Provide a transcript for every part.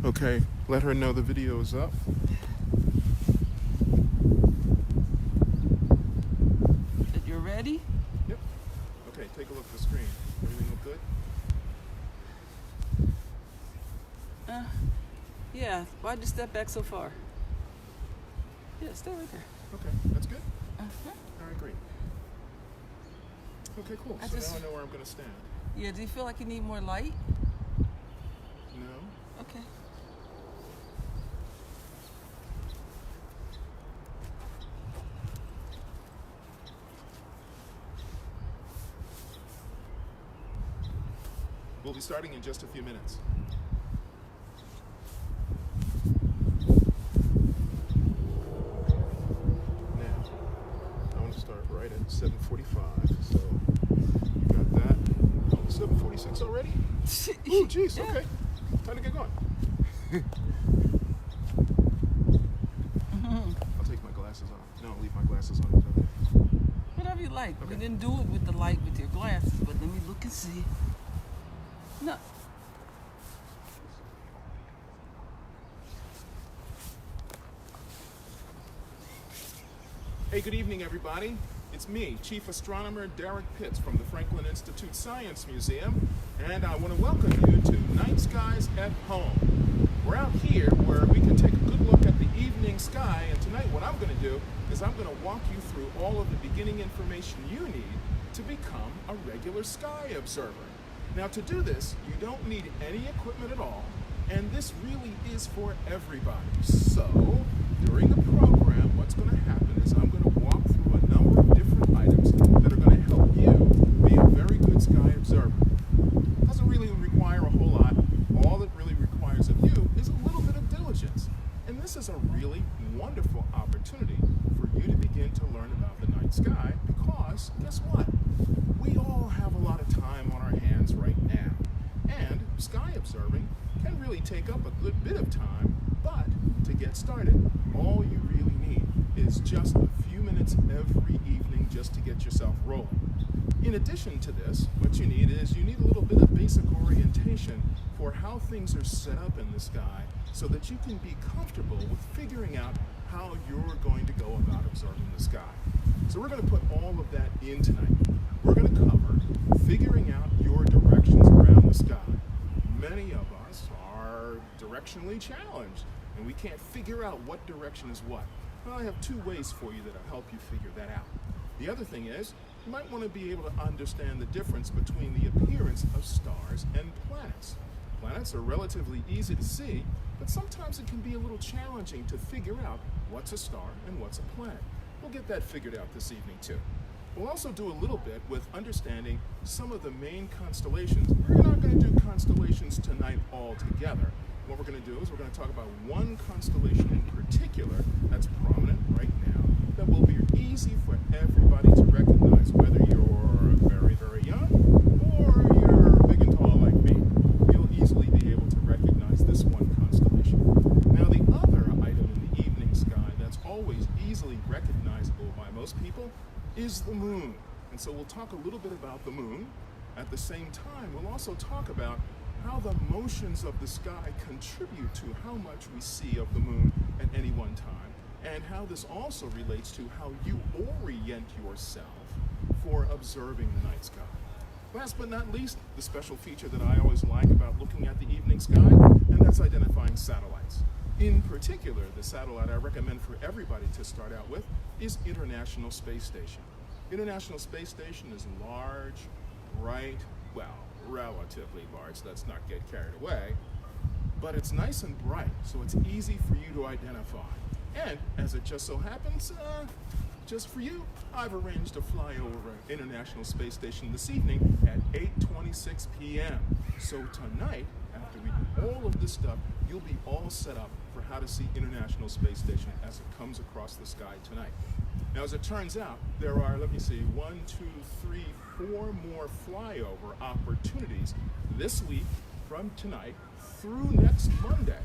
Okay, let her know the video is up. That you're ready? Yep. Okay, take a look at the screen. Everything look good? Yeah. Why'd you step back so far? Yeah, stay right there. Okay, that's good? Uh-huh. All right, great. Okay, cool. So now I know where I'm going to stand. Yeah, do you feel like you need more light? No? Okay. We'll be starting in just a few minutes. Now, I want to start right at 7:45. So, you got that. Oh, 7:46 already? Oh, jeez, Yeah. okay. Time to get going. I'll take my glasses off. No, I'll leave my glasses on. Whatever you like. Okay. We didn't do it with the light with your glasses, but let me look and see. No. Hey, good evening, everybody. It's me, Chief Astronomer Derrick Pitts from the Franklin Institute Science Museum, and I want to welcome you to Night Skies at Home. We're out here where we can take a good look at the evening sky, and tonight what I'm going to do is I'm going to walk you through all of the beginning information you need to become a regular sky observer. Now, to do this, you don't need any equipment at all, and this really is for everybody. So, during the program, what's going to happen is I'm going to walk through a number of different items that are going to help you be a very good sky observer. Doesn't really require a whole lot. All it really requires of you is a little bit of diligence. And this is a really wonderful opportunity for you to begin to learn about the night sky because, guess what? We all have a lot of time on our hands right now. And sky observing can really take up a good bit of time, but to get started, all you really need is just a few minutes every evening just to get yourself rolling. In addition to this, what you need is you need a little bit of basic orientation for how things are set up in the sky so that you can be comfortable with figuring out how you're going to go about observing the sky. So we're going to put all of that in tonight. We're going to cover figuring out your directions around the sky. Many of us are directionally challenged, and we can't figure out what direction is what. Well, I have two ways for you that'll help you figure that out. The other thing is, you might want to be able to understand the difference between the appearance of stars and planets. Planets are relatively easy to see, but sometimes it can be a little challenging to figure out what's a star and what's a planet. We'll get that figured out this evening too. We'll also do a little bit with understanding some of the main constellations. We're not going to do constellations tonight all together. What we're going to do is we're going to talk about one constellation in particular that's prominent right now that will be easy for everybody to recognize, whether you're very, very young or you're big and tall like me. You'll easily be able to recognize this one constellation. Now, the other item in the evening sky that's always easily recognizable by most people is the moon. And so we'll talk a little bit about the moon. At the same time, we'll also talk about how the motions of the sky contribute to how much we see of the moon at any one time, and how this also relates to how you orient yourself for observing the night sky. Last but not least, the special feature that I always like about looking at the evening sky, and that's identifying satellites. In particular, the satellite I recommend for everybody to start out with is International Space Station. International Space Station is large, bright, well, relatively large, let's not get carried away, but it's nice and bright, so it's easy for you to identify. And as it just so happens, just for you, I've arranged to fly over International Space Station this evening at 8:26 p.m. So tonight, after we do all of this stuff, you'll be all set up for how to see International Space Station as it comes across the sky tonight. Now, as it turns out, there are, 4 more flyover opportunities this week from tonight through next Monday.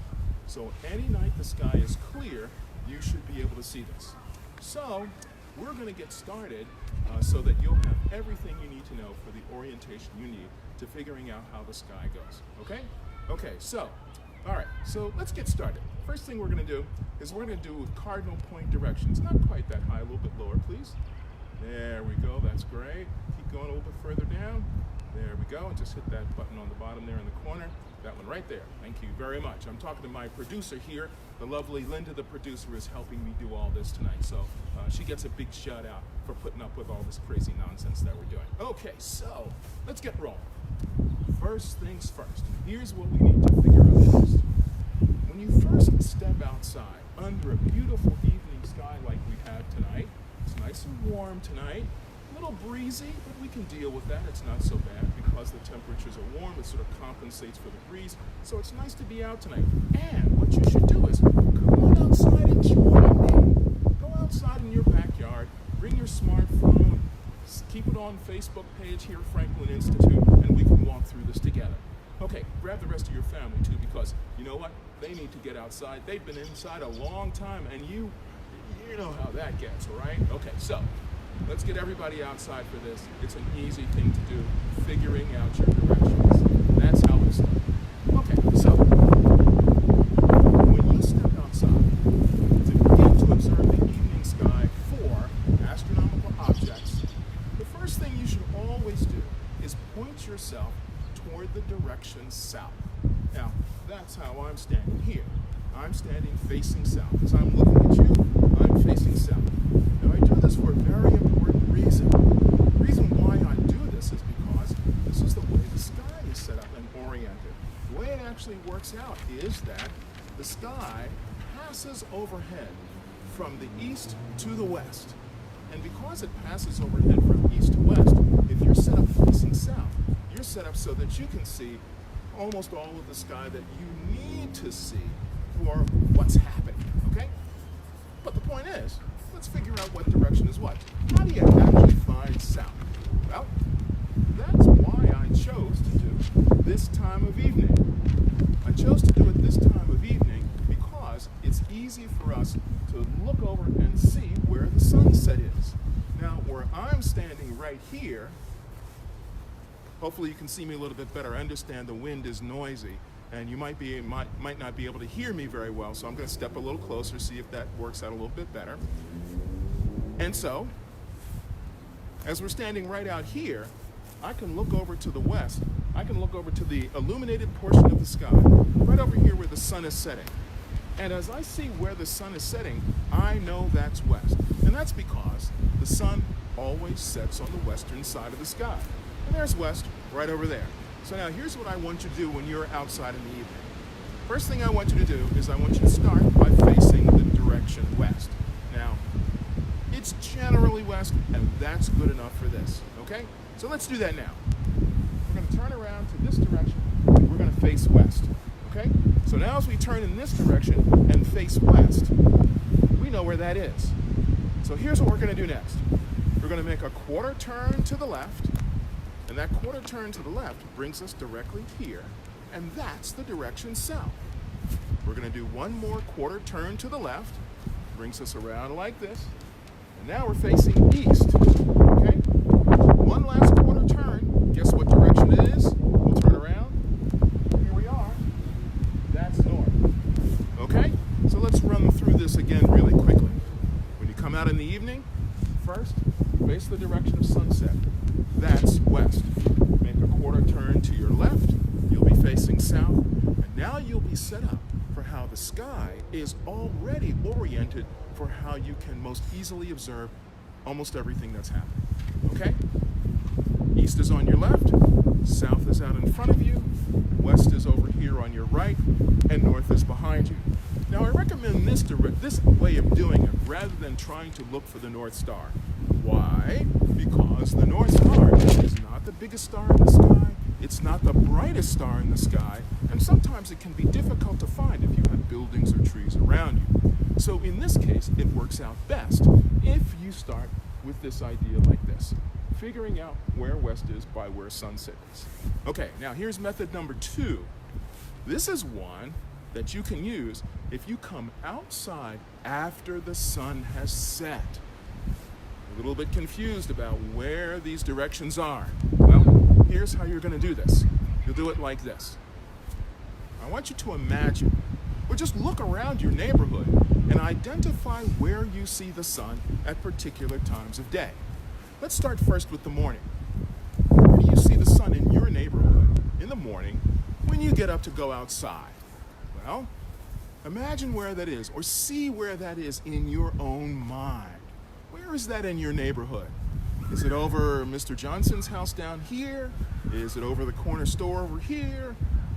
So any night the sky is clear, you should be able to see this. So we're going to get started so that you'll have everything you need to know for the orientation you need to figuring out how the sky goes. Okay? Okay, so All right, so let's get started. First thing we're going to do is we're going to do cardinal point directions. Not quite that high, a little bit lower, please. There we go, that's great. Keep going a little bit further down. There we go, just hit that button on the bottom there in the corner. That one right there, thank you very much. I'm talking to my producer here. The lovely Linda, the producer, is helping me do all this tonight. So she gets a big shout out for putting up with all this crazy nonsense that we're doing. Okay, so let's get rolling. First things first, here's what we need to figure out first. When you first step outside under a beautiful evening sky like we have tonight, it's nice and warm tonight, a little breezy, but we can deal with that. It's not so bad because the temperatures are warm. It sort of compensates for the breeze. So it's nice to be out tonight. And what you should do is come on outside and join me. Go outside in your backyard, bring your smartphone, keep it on Facebook page here at Franklin Institute, and we can walk through this together. Okay, grab the rest of your family too, because you know what? They need to get outside. They've been inside a long time, and you know how that gets, all right? Okay, so let's get everybody outside for this. It's an easy thing to do, figuring out your directions. That's how it starts. Okay, so when you step outside to begin to observe the evening sky for astronomical objects, the first thing you should always do is point yourself toward the direction south. Now, that's how I'm standing here. I'm standing facing south. As I'm looking at you, I'm facing south. Now, I do this for a very important reason. The reason why I do this is because this is the way the sky is set up and oriented. The way it actually works out is that the sky passes overhead from the east to the west. And because it passes overhead from east to west, if you're set up facing south, you're set up so that you can see almost all of the sky that you need to see for what's happening, okay? But the point is, let's figure out what direction is what. How do you actually find south? Well, that's why I chose to do this time of evening. I chose to do it this time of evening because it's easy for us to look over and see where the sunset is. Now, where I'm standing right here, hopefully you can see me a little bit better. I understand the wind is noisy, and you might not be able to hear me very well, so I'm going to step a little closer, see if that works out a little bit better. And so, as we're standing right out here, I can look over to the west. I can look over to the illuminated portion of the sky, right over here where the sun is setting. And as I see where the sun is setting, I know that's west. And that's because the sun always sets on the western side of the sky. And there's west right over there. So now here's what I want you to do when you're outside in the evening. First thing I want you to do is I want you to start by facing the direction west. Now, it's generally west, and that's good enough for this, okay? So let's do that now. We're going to turn around to this direction, and we're going to face west, okay? So now as we turn in this direction and face west, we know where that is. So here's what we're going to do next. We're going to make a quarter turn to the left, and that quarter turn to the left brings us directly here, and that's the direction south. We're going to do one more quarter turn to the left, brings us around like this, and now we're facing east, okay? One last quarter turn, guess what direction it is? We'll turn around, here we are, that's north, okay? So let's run through this again really quickly. When you come out in the evening, first, face the direction of sunset. That's west. Make a quarter turn to your left. You'll be facing south. And now you'll be set up for how the sky is already oriented for how you can most easily observe almost everything that's happening. Okay? East is on your left. South is out in front of you. West is over here on your right. And north is behind you. Now, I recommend this way of doing it rather than trying to look for the North Star. Why? Because the North Star is not the biggest star in the sky, it's not the brightest star in the sky, and sometimes it can be difficult to find if you have buildings or trees around you. So in this case, it works out best if you start with this idea like this, figuring out where west is by where sunset is. Okay, now here's method number 2. This is one that you can use if you come outside after the sun has set. A little bit confused about where these directions are. Well, here's how you're going to do this. You'll do it like this. I want you to imagine, or just look around your neighborhood and identify where you see the sun at particular times of day. Let's start first with the morning. Where do you see the sun in your neighborhood in the morning when you get up to go outside? Well, imagine where that is, or see where that is in your own mind. Where is that in your neighborhood? Is it over Mr. Johnson's house down here? Is it over the corner store over here?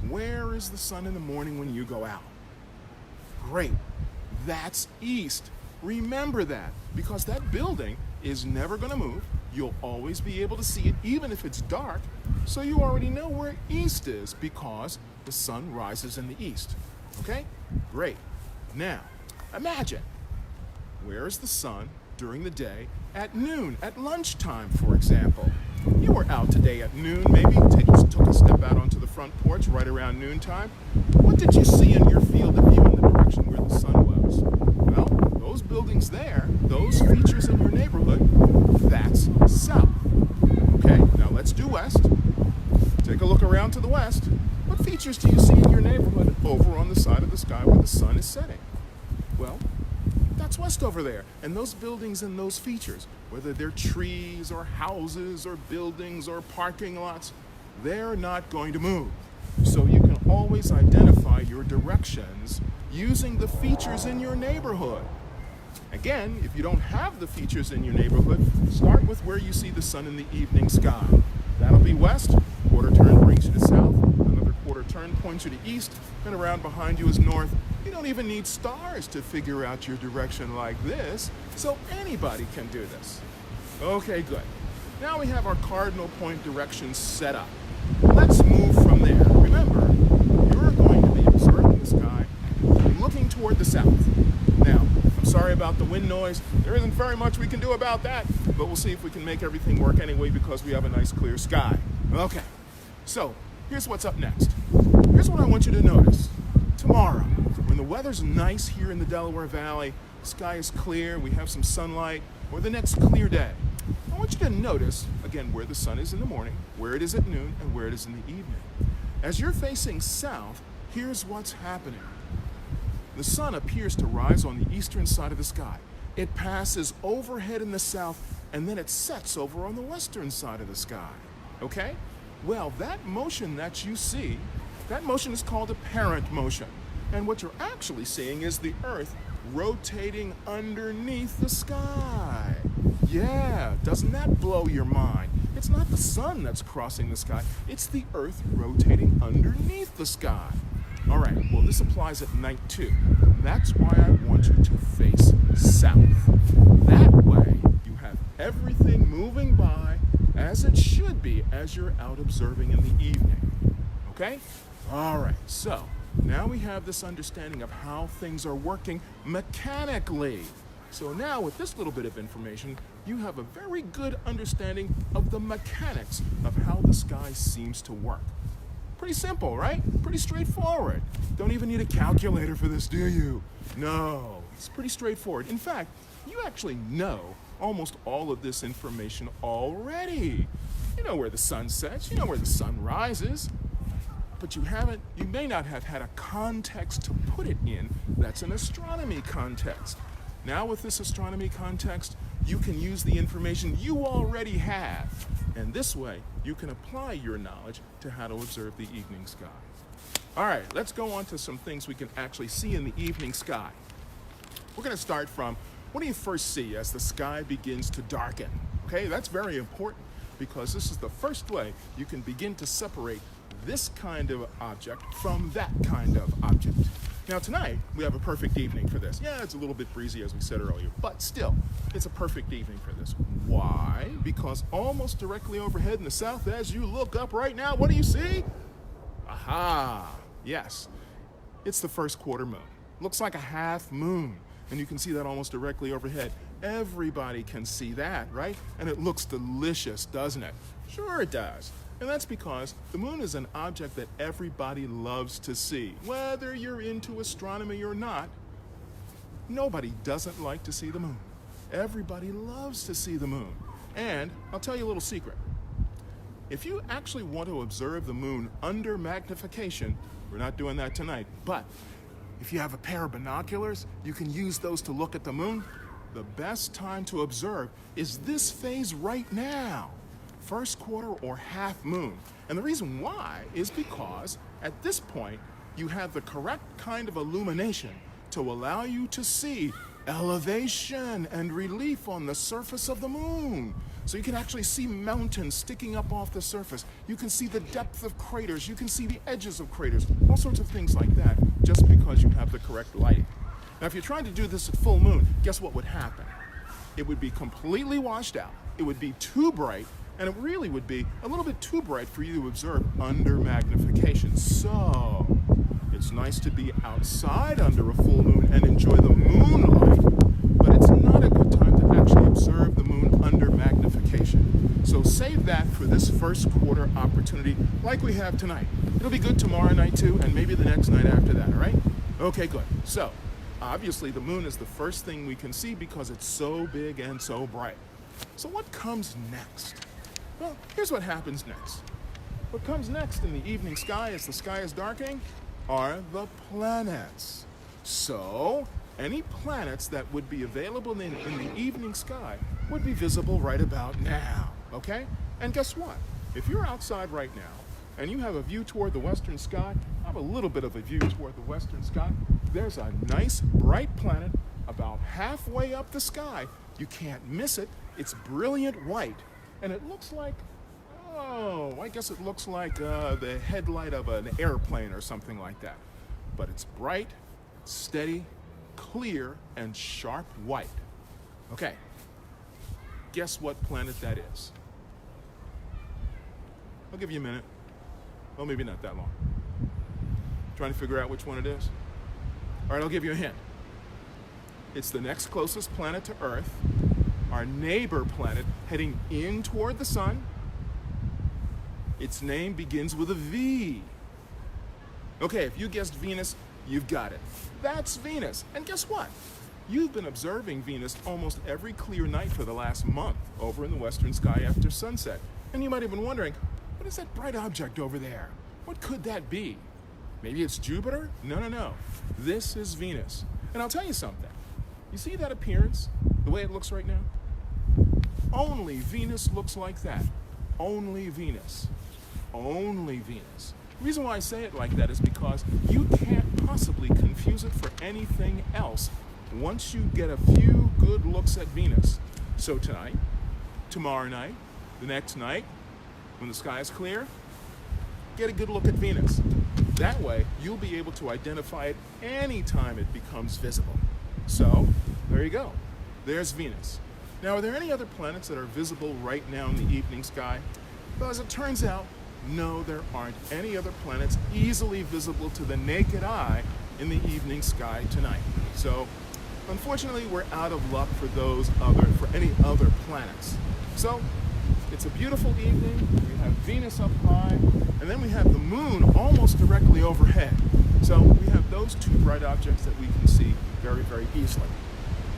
Where is the sun in the morning when you go out? Great. That's east. Remember that, because that building is never going to move. You'll always be able to see it, even if it's dark. So you already know where east is, because the sun rises in the east. Okay? Great. Now, imagine, where is the sun during the day at noon, at lunchtime, for example? You were out today at noon, maybe took a step out onto the front porch right around noontime. What did you see in your field of view in the direction where the sun was? Well, those buildings there, those features in your neighborhood, that's south. Okay, now let's do west. Take a look around to the west. What features do you see in your neighborhood over on the side of the sky where the sun is setting? Well, that's west over there. And those buildings and those features, whether they're trees or houses or buildings or parking lots, they're not going to move. So you can always identify your directions using the features in your neighborhood. Again, if you don't have the features in your neighborhood, start with where you see the sun in the evening sky. That'll be west. Quarter turn brings you to south. Another quarter turn points you to east. And around behind you is north. You don't even need stars to figure out your direction like this, so anybody can do this. Okay, good. Now we have our cardinal point directions set up. Let's move from there. Remember, you're going to be observing the sky, looking toward the south. Now, I'm sorry about the wind noise. There isn't very much we can do about that, but we'll see if we can make everything work anyway because we have a nice clear sky. Okay, so here's what's up next. Here's what I want you to notice. Tomorrow, when the weather's nice here in the Delaware Valley, the sky is clear, we have some sunlight, or the next clear day, I want you to notice, again, where the sun is in the morning, where it is at noon, and where it is in the evening. As you're facing south, here's what's happening. The sun appears to rise on the eastern side of the sky. It passes overhead in the south, and then it sets over on the western side of the sky. Okay? Well, that motion that you see, that motion is called apparent motion. And what you're actually seeing is the Earth rotating underneath the sky. Yeah, doesn't that blow your mind? It's not the sun that's crossing the sky, it's the Earth rotating underneath the sky. All right, well, this applies at night too. That's why I want you to face south. That way, you have everything moving by as it should be as you're out observing in the evening. Okay? All right, so now we have this understanding of how things are working mechanically. So now with this little bit of information, you have a very good understanding of the mechanics of how the sky seems to work. Pretty simple, right? Pretty straightforward. Don't even need a calculator for this, do you? No, it's pretty straightforward. In fact, you actually know almost all of this information already. You know where the sun sets, you know where the sun rises, but you may not have had a context to put it in that's an astronomy context. Now with this astronomy context, you can use the information you already have, and this way you can apply your knowledge to how to observe the evening sky. All right, let's go on to some things we can actually see in the evening sky. We're going to start from, what do you first see as the sky begins to darken? Okay, that's very important because this is the first way you can begin to separate this kind of object from that kind of object. Now tonight, we have a perfect evening for this. Yeah, it's a little bit breezy as we said earlier, but still, it's a perfect evening for this. Why? Because almost directly overhead in the south, as you look up right now, what do you see? Aha, yes, it's the first quarter moon. Looks like a half moon, and you can see that almost directly overhead. Everybody can see that, right? And it looks delicious, doesn't it? Sure it does. And that's because the moon is an object that everybody loves to see. Whether you're into astronomy or not, nobody doesn't like to see the moon. Everybody loves to see the moon. And I'll tell you a little secret. If you actually want to observe the moon under magnification, We're not doing that tonight. But if you have a pair of binoculars, you can use those to look at the moon. The best time to observe is this phase right now, first quarter or half moon. And the reason why is because at this point, you have the correct kind of illumination to allow you to see elevation and relief on the surface of the moon. So you can actually see mountains sticking up off the surface. You can see the depth of craters. You can see the edges of craters, all sorts of things like that, just because you have the correct lighting. Now, if you're trying to do this at full moon, guess what would happen? It would be completely washed out. It would be too bright, and it really would be a little bit too bright for you to observe under magnification. So it's nice to be outside under a full moon and enjoy the moonlight, but it's not a good time to actually observe the moon under magnification. So save that for this first quarter opportunity like we have tonight. It'll be good tomorrow night too, and maybe the next night after that, all right? Okay, good. So obviously the moon is the first thing we can see because it's so big and so bright. So what comes next? Well, here's what happens next. What comes next in the evening sky as the sky is darkening are the planets. So any planets that would be available in the evening sky would be visible right about now, okay? And guess what? If you're outside right now and you have a view toward the western sky, I have a little bit of a view toward the western sky, there's a nice bright planet about halfway up the sky. You can't miss it. It's brilliant white, and it looks like, oh, I guess it looks like the headlight of an airplane or something like that. But it's bright, steady, clear, and sharp white. Okay, guess what planet that is? I'll give you a minute. Well, maybe not that long. Trying to figure out which one it is? All right, I'll give you a hint. It's the next closest planet to Earth, our neighbor planet heading in toward the sun. Its name begins with a V. Okay, if you guessed Venus, you've got it. That's Venus. And guess what? You've been observing Venus almost every clear night for the last month over in the western sky after sunset. And you might have been wondering, what is that bright object over there? What could that be? Maybe it's Jupiter? No. This is Venus. And I'll tell you something. You see that appearance, the way it looks right now? Only Venus looks like that. Only Venus. Only Venus. The reason why I say it like that is because you can't possibly confuse it for anything else once you get a few good looks at Venus. So tonight, tomorrow night, the next night, when the sky is clear, get a good look at Venus. That way, you'll be able to identify it anytime it becomes visible. So, there you go. There's Venus. Now, are there any other planets that are visible right now in the evening sky? Well, as it turns out, no, there aren't any other planets easily visible to the naked eye in the evening sky tonight. So, unfortunately, we're out of luck for any other planets. So, it's a beautiful evening. We have Venus up high, and then we have the moon almost directly overhead. So we have those two bright objects that we can see very, very easily.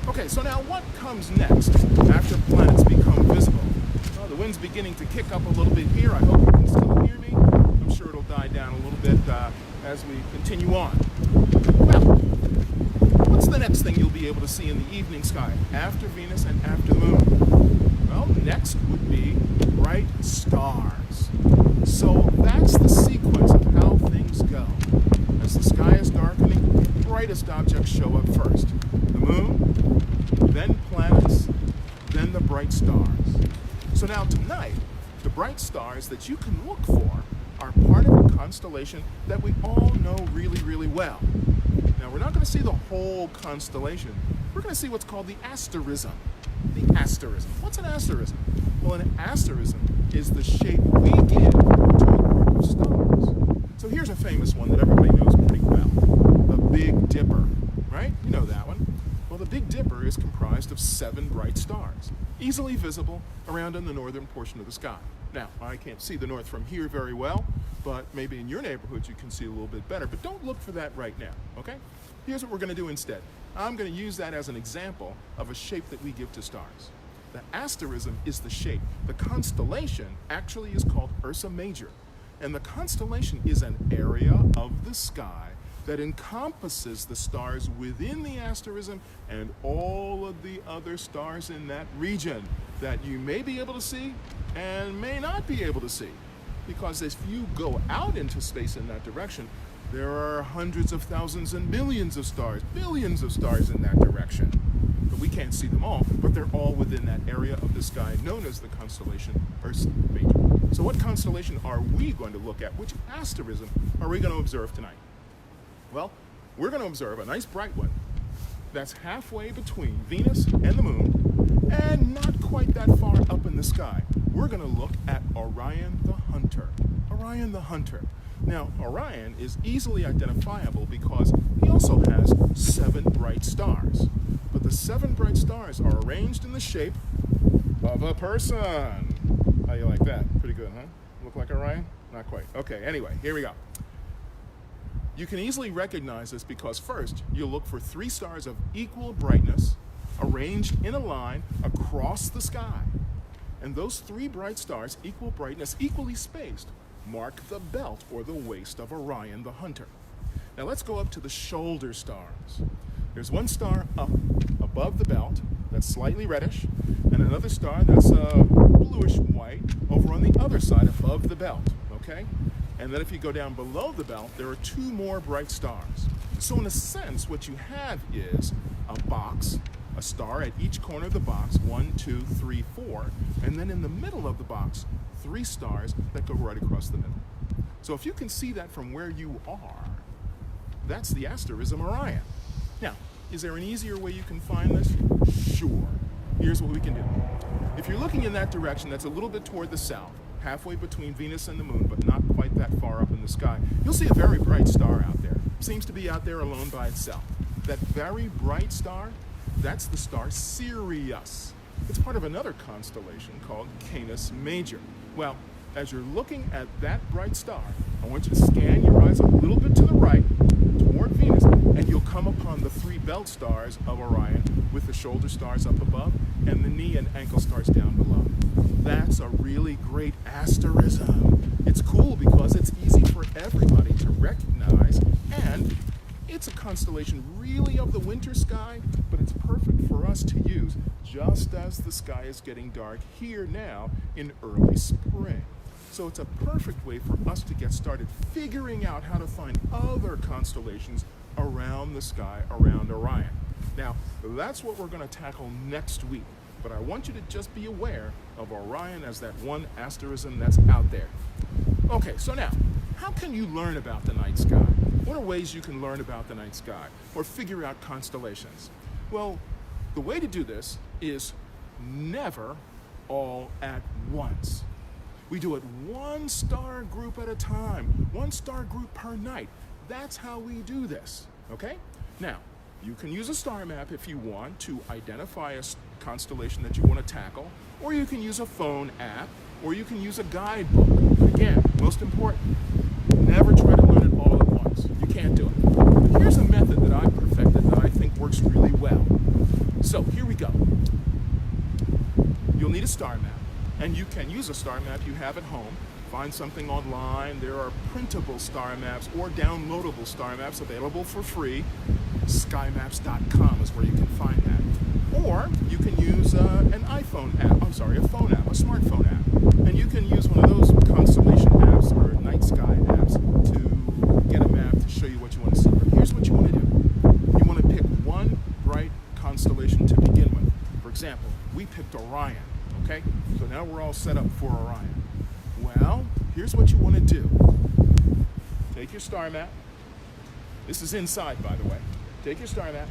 Okay, so now what comes next after planets become visible? Well, the wind's beginning to kick up a little bit here. I hope you can still hear me. I'm sure it'll die down a little bit as we continue on. Well, what's the next thing you'll be able to see in the evening sky after Venus and after the moon? Well, next would be bright stars. So that's the sequence of how things go. As the sky is darkening, the brightest objects show up first. The moon, then planets, then the bright stars. So now tonight, the bright stars that you can look for are part of a constellation that we all know really, really well. Now, we're not going to see the whole constellation. We're going to see what's called the asterism. The asterism. What's an asterism? Well, an asterism is the shape we give to a group of stars. So here's a famous one that everybody knows pretty well. The Big Dipper, right? You know that one. Well, the Big Dipper is comprised of 7 bright stars, easily visible around in the northern portion of the sky. Now, I can't see the north from here very well, but maybe in your neighborhood you can see a little bit better. But don't look for that right now, okay? Here's what we're going to do instead. I'm going to use that as an example of a shape that we give to stars. The asterism is the shape. The constellation actually is called Ursa Major. And the constellation is an area of the sky that encompasses the stars within the asterism and all of the other stars in that region that you may be able to see and may not be able to see. Because if you go out into space in that direction, there are hundreds of thousands and millions of stars, billions of stars in that direction. But we can't see them all, but they're all within that area of the sky known as the constellation Ursa Major. So what constellation are we going to look at? Which asterism are we going to observe tonight? Well, we're going to observe a nice bright one that's halfway between Venus and the Moon and not quite that far up in the sky. We're going to look at Orion the Hunter. Orion the Hunter. Now, Orion is easily identifiable because he also has 7 bright stars. But the 7 bright stars are arranged in the shape of a person. How you like that? Pretty good, huh? Look like Orion? Not quite. Okay, anyway, here we go. You can easily recognize this because first, you'll look for 3 stars of equal brightness arranged in a line across the sky. And those 3 bright stars, equal brightness, equally spaced, mark the belt or the waist of Orion the Hunter. Now let's go up to the shoulder stars. There's 1 star up above the belt that's slightly reddish, and another star that's bluish white over on the other side above the belt, okay? And then if you go down below the belt, there are 2 more bright stars. So in a sense, what you have is a box, a star at each corner of the box, 1, 2, 3, 4, and then in the middle of the box, 3 stars that go right across the middle. So if you can see that from where you are, that's the asterism Orion. Now, is there an easier way you can find this? Sure. Here's what we can do. If you're looking in that direction, that's a little bit toward the south, halfway between Venus and the Moon, but not quite that far up in the sky, you'll see a very bright star out there. Seems to be out there alone by itself. That very bright star, that's the star Sirius. It's part of another constellation called Ursa Major. Well, as you're looking at that bright star, I want you to scan your eyes a little bit to the right, toward Venus, and you'll come upon the 3 belt stars of Orion with the shoulder stars up above and the knee and ankle stars down below. That's a really great asterism. It's cool because it's easy for everybody to recognize, and it's a constellation really of the winter sky, but it's perfect for us to use just as the sky is getting dark here now in early spring. So it's a perfect way for us to get started figuring out how to find other constellations around the sky, around Orion. Now, that's what we're going to tackle next week, but I want you to just be aware of Orion as that one asterism that's out there. Okay, so now, how can you learn about the night sky? What are ways you can learn about the night sky or figure out constellations? Well, the way to do this is never all at once. We do it 1 star group at a time, 1 star group per night. That's how we do this, okay? Now, you can use a star map if you want to identify a constellation that you want to tackle, or you can use a phone app, or you can use a guidebook. Again, most important, never try to learn it all at once. You can't do it. But here's a method that I perfected that I think works really well. So here we go. You'll need a star map, and you can use a star map you have at home. Find something online. There are printable star maps or downloadable star maps available for free. Skymaps.com is where you can find that. Or you can use an iPhone app, a phone app, a smartphone app. And you can use one of those constellation apps or night sky apps to get a map to show you what you want to see. But here's what you want to do. You want to pick 1 bright constellation to begin with. For example, we picked Orion, okay? So now we're all set up for Orion. Well, here's what you want to do. Take your star map. This is inside, by the way. Take your star map,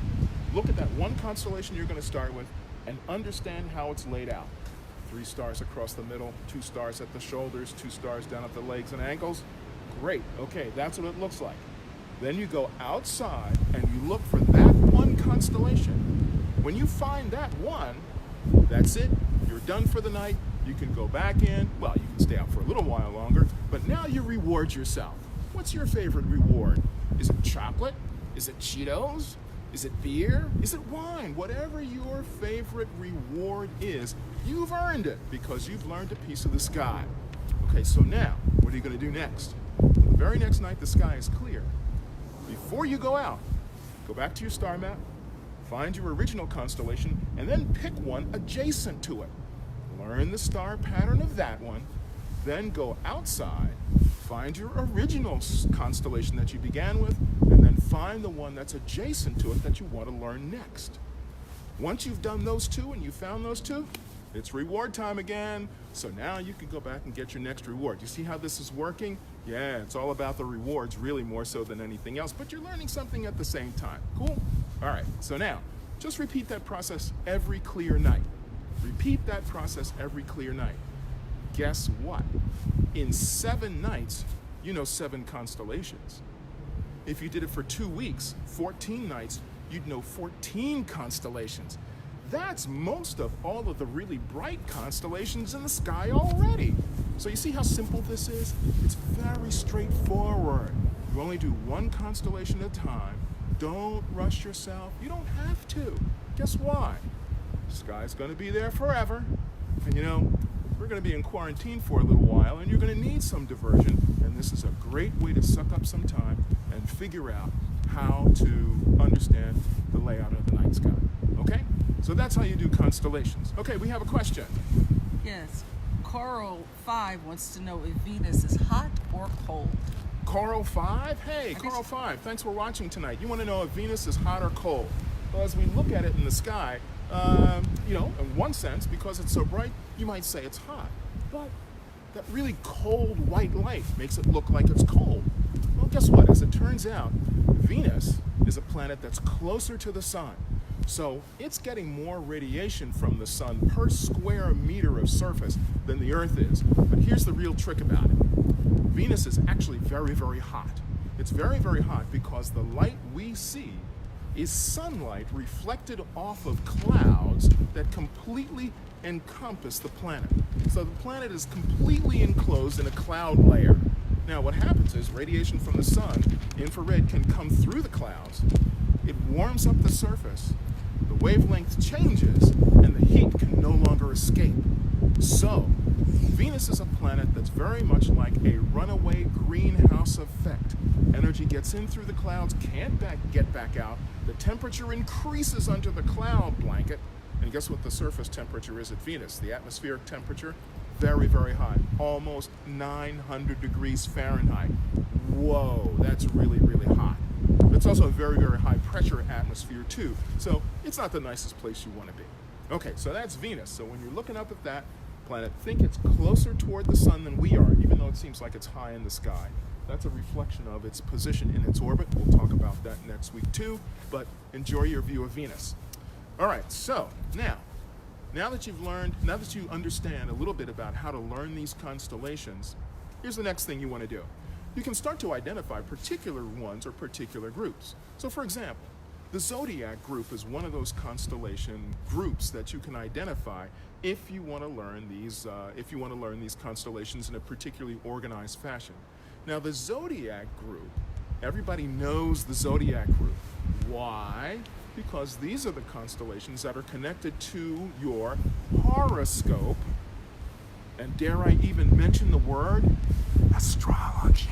look at that 1 constellation you're going to start with, and understand how it's laid out. 3 stars across the middle, 2 stars at the shoulders, 2 stars down at the legs and ankles. Great, okay, that's what it looks like. Then you go outside and you look for that 1 constellation. When you find that 1, that's it. You're done for the night. You can go back in. Well, you can stay out for a little while longer, but now you reward yourself. What's your favorite reward? Is it chocolate? Is it Cheetos? Is it beer? Is it wine? Whatever your favorite reward is, you've earned it because you've learned a piece of the sky. Okay, so now, what what are you going to do next? The very next night, the sky is clear. Before you go out, go back to your star map, find your original constellation, and then pick one adjacent to it. Learn the star pattern of that one, then go outside, find your original constellation that you began with, and then find the one that's adjacent to it that you want to learn next. Once you've done those two and you found those two, it's reward time again. So now you can go back and get your next reward. You see how this is working? Yeah, it's all about the rewards, really more so than anything else, but you're learning something at the same time. Cool? All right, so now, just repeat that process every clear night. Repeat that process every clear night. Guess what? In 7 nights, you know 7 constellations. If you did it for 2 weeks, 14 nights, you'd know 14 constellations. That's most of all of the really bright constellations in the sky already. So you see how simple this is? It's very straightforward. You only do one constellation at a time. Don't rush yourself. You don't have to. Guess why? The sky's going to be there forever. And you know, we're going to be in quarantine for a little while, and you're going to need some diversion. And this is a great way to suck up some time and figure out how to understand the layout of the night sky. Okay? So that's how you do constellations. Okay, we have a question. Yes. Coral 5 wants to know if Venus is hot or cold. Coral 5? Hey, Coral 5, thanks for watching tonight. You want to know if Venus is hot or cold? Well, as we look at it in the sky, you know, in one sense, because it's so bright, you might say it's hot. But that really cold white light makes it look like it's cold. Well, guess what? As it turns out, Venus is a planet that's closer to the sun. So it's getting more radiation from the sun per square meter of surface than the Earth is. But here's the real trick about it. Venus is actually very, very hot. It's very, very hot because the light we see is sunlight reflected off of clouds that completely encompass the planet. So the planet is completely enclosed in a cloud layer. Now what happens is radiation from the sun, infrared, can come through the clouds. It warms up the surface, the wavelength changes, and the heat can no longer escape. So, Venus is a planet that's very much like a runaway greenhouse effect. Energy gets in through the clouds, can't get back out. The temperature increases under the cloud blanket. And guess what the surface temperature is at Venus? The atmospheric temperature? Very, very high. Almost 900 degrees Fahrenheit. Whoa, that's really, really hot. It's also a very, very high pressure atmosphere too. So it's not the nicest place you want to be. Okay, so that's Venus. So when you're looking up at that planet, think it's closer toward the sun than we are, even though it seems like it's high in the sky. That's a reflection of its position in its orbit. We'll talk about that next week too, but enjoy your view of Venus. All right, so now that you've learned, now that you understand a little bit about how to learn these constellations, here's the next thing you want to do. You can start to identify particular ones or particular groups. So for example, the Zodiac Group is one of those constellation groups that you can identify if you want to learn these constellations in a particularly organized fashion. Now the Zodiac Group, everybody knows the Zodiac Group. Why? Because these are the constellations that are connected to your horoscope. And dare I even mention the word? Astrology.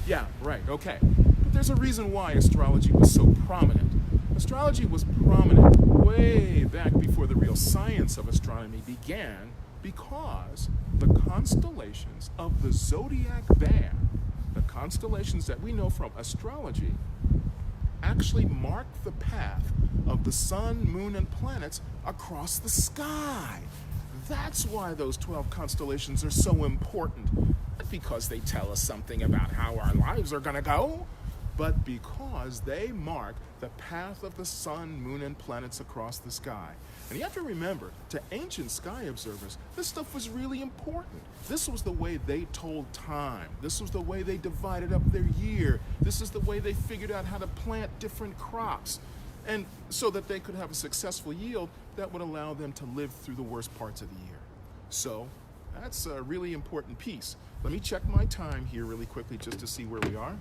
Yeah, right, okay. But there's a reason why astrology was so prominent. Astrology was prominent way back before the real science of astronomy began because the constellations of the zodiac band, the constellations that we know from astrology, actually mark the path of the sun, moon, and planets across the sky. That's why those 12 constellations are so important. Not because they tell us something about how our lives are going to go, but because they mark the path of the sun, moon, and planets across the sky. And you have to remember, to ancient sky observers, this stuff was really important. This was the way they told time. This was the way they divided up their year. This is the way they figured out how to plant different crops. And so that they could have a successful yield that would allow them to live through the worst parts of the year. So that's a really important piece. Let me check my time here really quickly just to see where we are.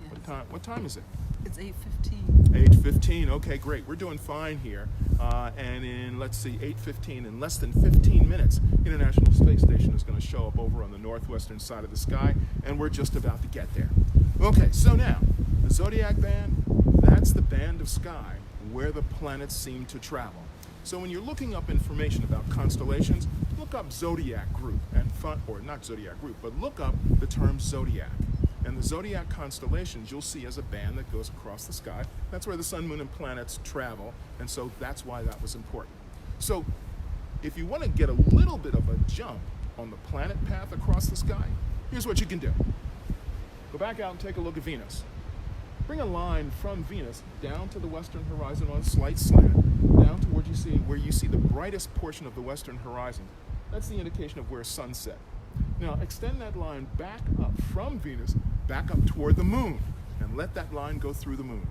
Yes. What time is it? It's 8:15. Age 15, okay, great. We're doing fine here. And in, let's see, 8:15, in less than 15 minutes, International Space Station is going to show up over on the northwestern side of the sky, and we're just about to get there. Okay, so now, the Zodiac band, that's the band of sky where the planets seem to travel. So when you're looking up information about constellations, look up Zodiac Group, or not Zodiac Group, but look up the term Zodiac. And the Zodiac constellations you'll see as a band that goes across the sky. That's where the sun, moon, and planets travel, and so that's why that was important. So if you want to get a little bit of a jump on the planet path across the sky, here's what you can do. Go back out and take a look at Venus. Bring a line from Venus down to the western horizon on a slight slant, down to where you see the brightest portion of the western horizon. That's the indication of where sunset. Now extend that line back up from Venus, back up toward the moon, and let that line go through the moon.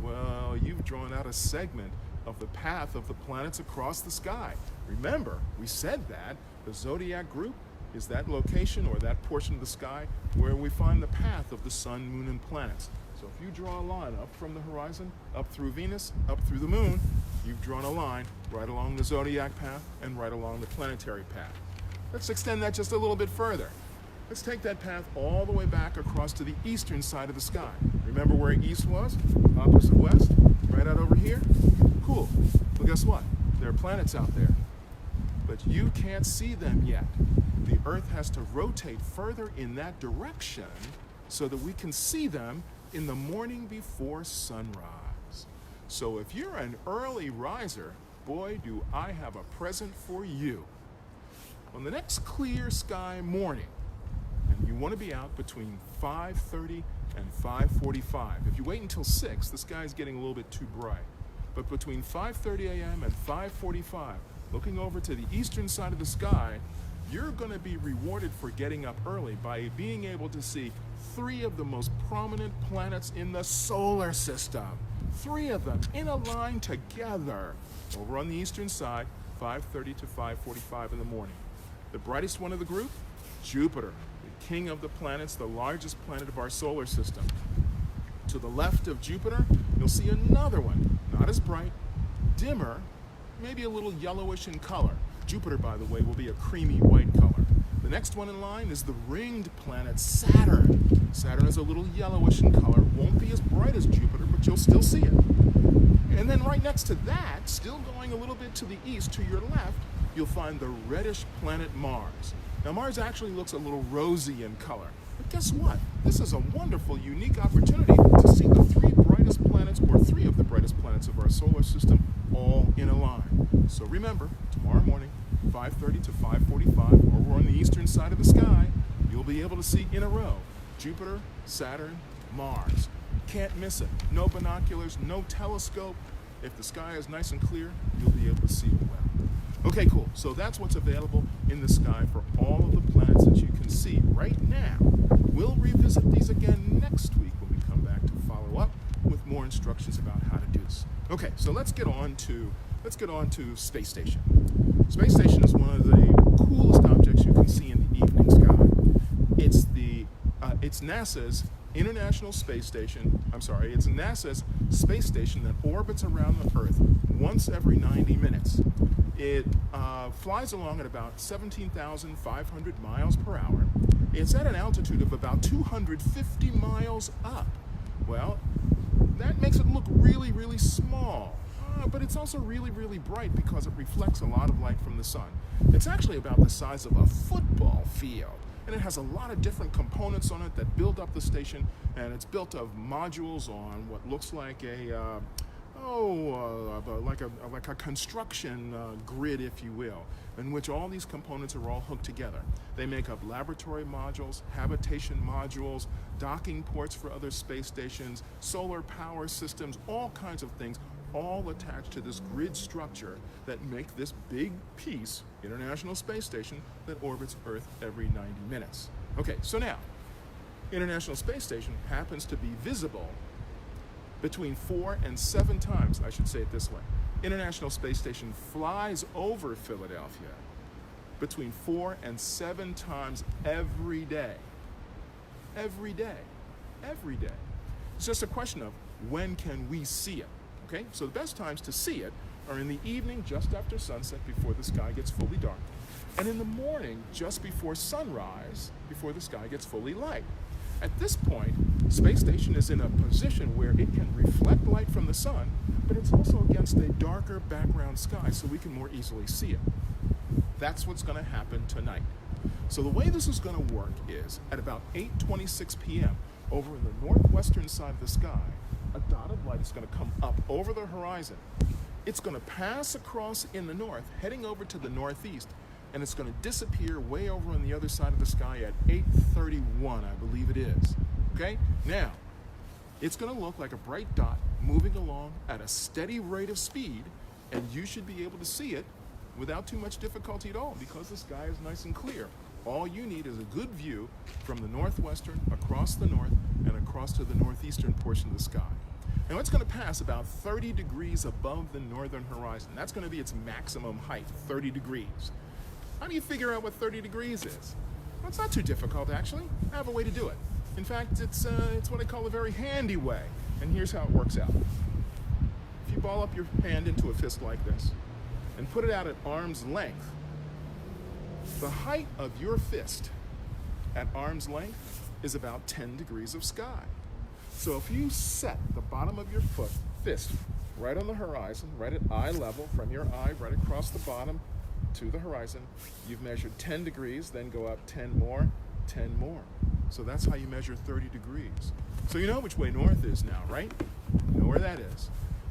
Well, you've drawn out a segment of the path of the planets across the sky. Remember, we said that the Zodiac Group is that location or that portion of the sky where we find the path of the sun, moon, and planets. So if you draw a line up from the horizon, up through Venus, up through the moon, you've drawn a line right along the zodiac path and right along the planetary path. Let's extend that just a little bit further. Let's take that path all the way back across to the eastern side of the sky. Remember where east was? Opposite west? Right out over here? Cool. Well, guess what? There are planets out there, but you can't see them yet. The Earth has to rotate further in that direction so that we can see them in the morning before sunrise. So if you're an early riser, boy, do I have a present for you. On the next clear sky morning, and you want to be out between 5:30 and 5:45. If you wait until 6, the sky's getting a little bit too bright. But between 5:30 a.m. and 5:45, looking over to the eastern side of the sky, you're going to be rewarded for getting up early by being able to see 3 of the most prominent planets in the solar system. 3 of them in a line together over on the eastern side, 5:30 to 5:45 in the morning. The brightest one of the group, Jupiter, the king of the planets, the largest planet of our solar system. To the left of Jupiter, you'll see another one, not as bright, dimmer, maybe a little yellowish in color. Jupiter, by the way, will be a creamy white color. The next one in line is the ringed planet Saturn. Saturn is a little yellowish in color, won't be as bright as Jupiter, but you'll still see it. And then right next to that, still going a little bit to the east, to your left, you'll find the reddish planet Mars. Now Mars actually looks a little rosy in color, but guess what? This is a wonderful, unique opportunity to see the 3 brightest planets, or 3 of the brightest planets of our solar system, all in a line. So remember, tomorrow morning, 5:30 to 5:45, over on the eastern side of the sky, you'll be able to see in a row Jupiter, Saturn, Mars. Can't miss it. No binoculars, no telescope. If the sky is nice and clear, you'll be able to see it well. Okay, cool. So that's what's available in the sky for all of the planets that you can see right now. We'll revisit these again next week when we come back to follow up with more instructions about how to do this. Okay, so let's get on to Space Station. Space Station is one of the coolest objects you can see in the evening sky. It's NASA's International Space Station. It's NASA's space station that orbits around the Earth once every 90 minutes. It flies along at about 17,500 miles per hour. It's at an altitude of about 250 miles up. Well, that makes it look really, really small. But it's also really, really bright because it reflects a lot of light from the sun. It's actually about the size of a football field. And it has a lot of different components on it that build up the station, and it's built of modules on what looks like like a construction grid, if you will, in which all these components are all hooked together. They make up laboratory modules, habitation modules, docking ports for other space stations, solar power systems, all kinds of things, all attached to this grid structure that make this big piece, International Space Station, that orbits Earth every 90 minutes. Okay, so now, International Space Station happens to be visible between 4 and 7 times, I should say it this way. International Space Station flies over Philadelphia between 4 and 7 times every day. Every day. Every day. It's just a question of when can we see it? Okay, so the best times to see it are in the evening just after sunset, before the sky gets fully dark, and in the morning just before sunrise, before the sky gets fully light. At this point, space station is in a position where it can reflect light from the sun, but it's also against a darker background sky, so we can more easily see it. That's what's going to happen tonight. So the way this is going to work is, at about 8:26 p.m., over in the northwestern side of the sky, a dot of light is going to come up over the horizon. It's going to pass across in the north, heading over to the northeast, and it's going to disappear way over on the other side of the sky at 8:31, I believe it is. Okay? Now, it's going to look like a bright dot moving along at a steady rate of speed, and you should be able to see it without too much difficulty at all, because the sky is nice and clear. All you need is a good view from the northwestern, across the north, and across to the northeastern portion of the sky. Now it's going to pass about 30 degrees above the northern horizon. That's going to be its maximum height, 30 degrees. How do you figure out what 30 degrees is? Well, it's not too difficult, actually. I have a way to do it. In fact, it's what I call a very handy way, and here's how it works out. If you ball up your hand into a fist like this, and put it out at arm's length, the height of your fist at arm's length is about 10 degrees of sky. So if you set the bottom of your fist right on the horizon, right at eye level, from your eye right across the bottom to the horizon, you've measured 10 degrees, then go up 10 more, 10 more. So that's how you measure 30 degrees. So you know which way north is now, right? You know where that is.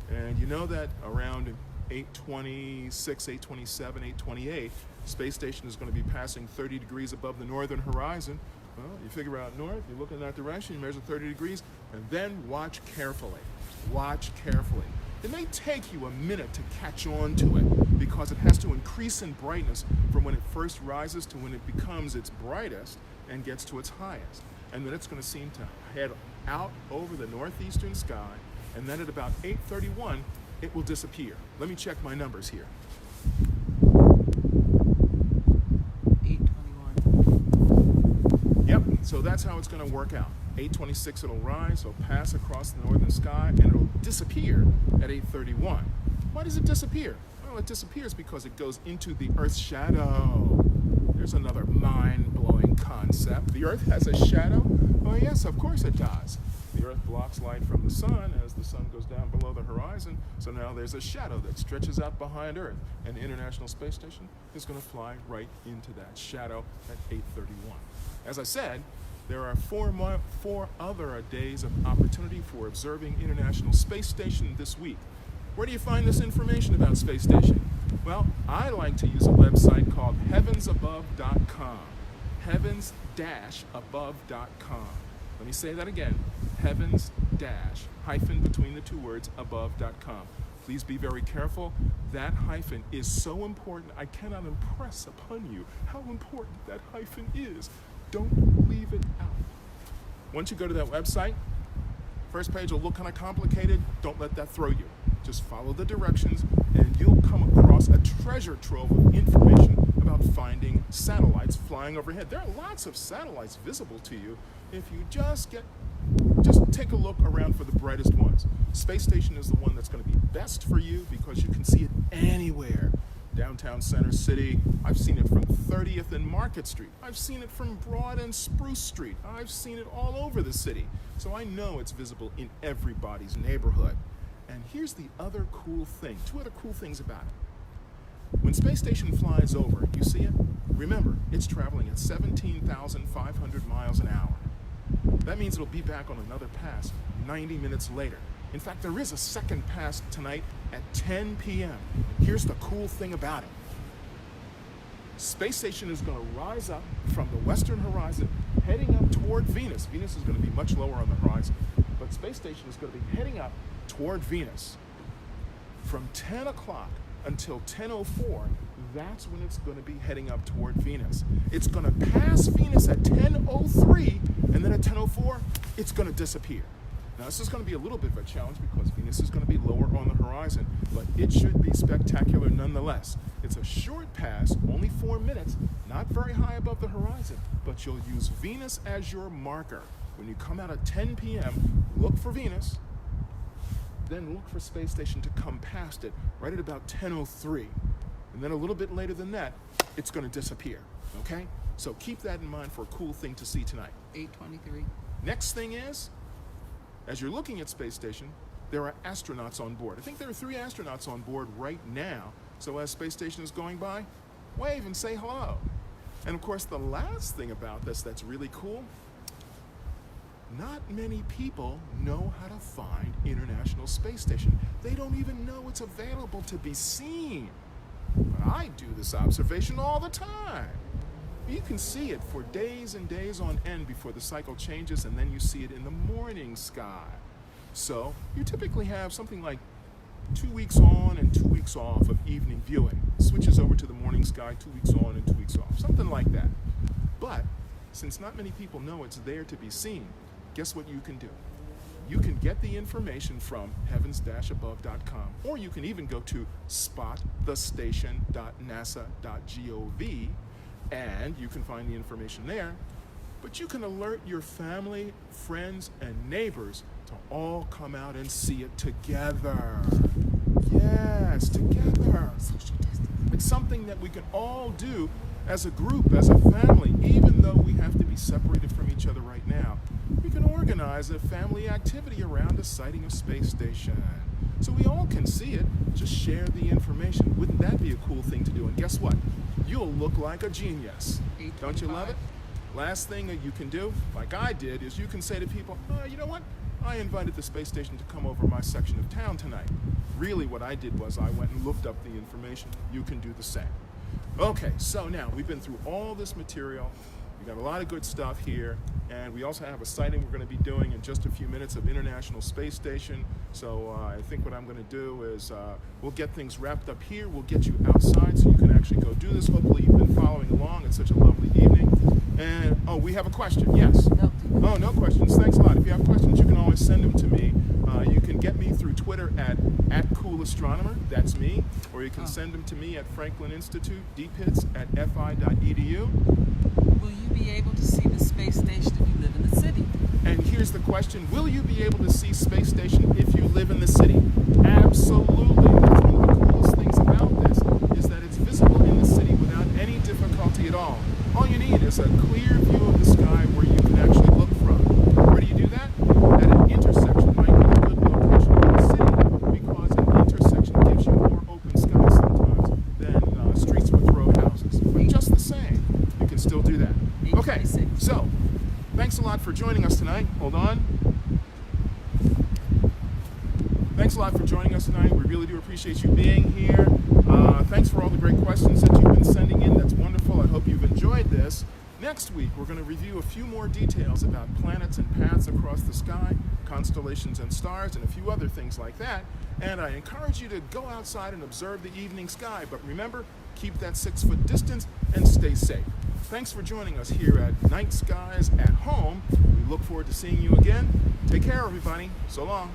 And you know that around 8:26, 8:27, 8:28, space station is going to be passing 30 degrees above the northern horizon. Well, you figure out north, you look in that direction, you measure 30 degrees, and then watch carefully. Watch carefully. It may take you a minute to catch on to it, because it has to increase in brightness from when it first rises to when it becomes its brightest and gets to its highest. And then it's going to seem to head out over the northeastern sky, and then at about 8:31, it will disappear. Let me check my numbers here. 8:21. Yep, so that's how it's going to work out. 8:26 it'll rise, it'll pass across the northern sky, and it'll disappear at 8:31. Why does it disappear? Well, it disappears because it goes into the Earth's shadow. There's another mind-blowing concept. The Earth has a shadow? Oh yes, of course it does. The Earth blocks light from the sun as the sun goes down below the horizon, so now there's a shadow that stretches out behind Earth, and the International Space Station is going to fly right into that shadow at 8:31. As I said, there are four other days of opportunity for observing International Space Station this week. Where do you find this information about Space Station? Well, I like to use a website called heavensabove.com. Heavens-above.com. Let me say that again, heavens-hyphen between the two words above.com. Please be very careful. That hyphen is so important, I cannot impress upon you how important that hyphen is. Don't leave it out. Once you go to that website, first page will look kind of complicated. Don't let that throw you. Just follow the directions and you'll come across a treasure trove of information about finding satellites flying overhead. There are lots of satellites visible to you if you just take a look around for the brightest ones. Space Station is the one that's going to be best for you because you can see it anywhere. Downtown Center City, I've seen it from 30th and Market Street. I've seen it from Broad and Spruce Street. I've seen it all over the city. So I know it's visible in everybody's neighborhood. And here's the other cool thing, two other cool things about it. When Space Station flies over, you see it? Remember, it's traveling at 17,500 miles an hour. That means it'll be back on another pass 90 minutes later. In fact, there is a second pass tonight at 10 p.m. Here's the cool thing about it. Space Station is going to rise up from the western horizon, heading up toward Venus. Venus is going to be much lower on the horizon, but Space Station is going to be heading up toward Venus. From 10 o'clock until 10:04, that's when it's going to be heading up toward Venus. It's going to pass Venus at 10:03, and then at 10:04, it's going to disappear. Now, this is going to be a little bit of a challenge because Venus is going to be lower on the horizon, but it should be spectacular nonetheless. It's a short pass, only 4 minutes, not very high above the horizon, but you'll use Venus as your marker. When you come out at 10 p.m., look for Venus, then look for space station to come past it right at about 10:03. And then a little bit later than that, it's going to disappear, okay? So keep that in mind for a cool thing to see tonight. 8:23. Next thing is, as you're looking at space station, there are astronauts on board. I think there are 3 astronauts on board right now. So as space station is going by, wave and say hello. And of course, the last thing about this that's really cool, not many people know how to find International Space Station. They don't even know it's available to be seen. But I do this observation all the time. You can see it for days and days on end before the cycle changes, and then you see it in the morning sky. So you typically have something like 2 weeks on and 2 weeks off of evening viewing. Switches over to the morning sky, 2 weeks on and 2 weeks off, something like that. But since not many people know it's there to be seen, guess what you can do? You can get the information from heavens-above.com, or you can even go to spotthestation.nasa.gov, and you can find the information there. But you can alert your family, friends, and neighbors to all come out and see it together. Yes, together. It's something that we can all do as a group, as a family, even though we have to be separated from each other right now. We can organize a family activity around a sighting of space station. So we all can see it, just share the information. Wouldn't that be a cool thing to do? And guess what? You'll look like a genius. Don't you love it? Last thing that you can do, like I did, is you can say to people, you know what? I invited the space station to come over my section of town tonight. Really what I did was I went and looked up the information. You can do the same. Okay, so now we've been through all this material. We got a lot of good stuff here, and we also have a sighting we're going to be doing in just a few minutes of International Space Station. So I think what I'm going to do is we'll get things wrapped up here. We'll get you outside so you can actually go do this. Hopefully you've been following along. It's such a lovely evening. And we have a question. Yes. Oh, no questions. Thanks a lot. If you have questions, you can always send them to me. You can get me through Twitter at @CoolAstronomer. That's me. Or you can send them to me at Franklin Institute, dpitts@fi.edu. Will you be able to see the space station if you live in the city? And here's the question, will you be able to see space station if you live in the city? Absolutely. That's one of the coolest things about this, is that it's visible in the city without any difficulty at all. All you need is a clear view of the sky where you can actually look from. Where do you do that? At an intersection might be a good location in the city, because an intersection gives you more open sky sometimes than streets with row houses. But just the same, you can still do that. Okay, so thanks a lot for joining us tonight. Hold on. Thanks a lot for joining us tonight. We really do appreciate you being here. Thanks for all the great questions that you've been sending in. That's wonderful. I hope you've enjoyed this. Next week, we're going to review a few more details about planets and paths across the sky, constellations and stars, and a few other things like that. And I encourage you to go outside and observe the evening sky. But remember, keep that 6-foot distance and stay safe. Thanks for joining us here at Night Skies at Home. We look forward to seeing you again. Take care, everybody. So long.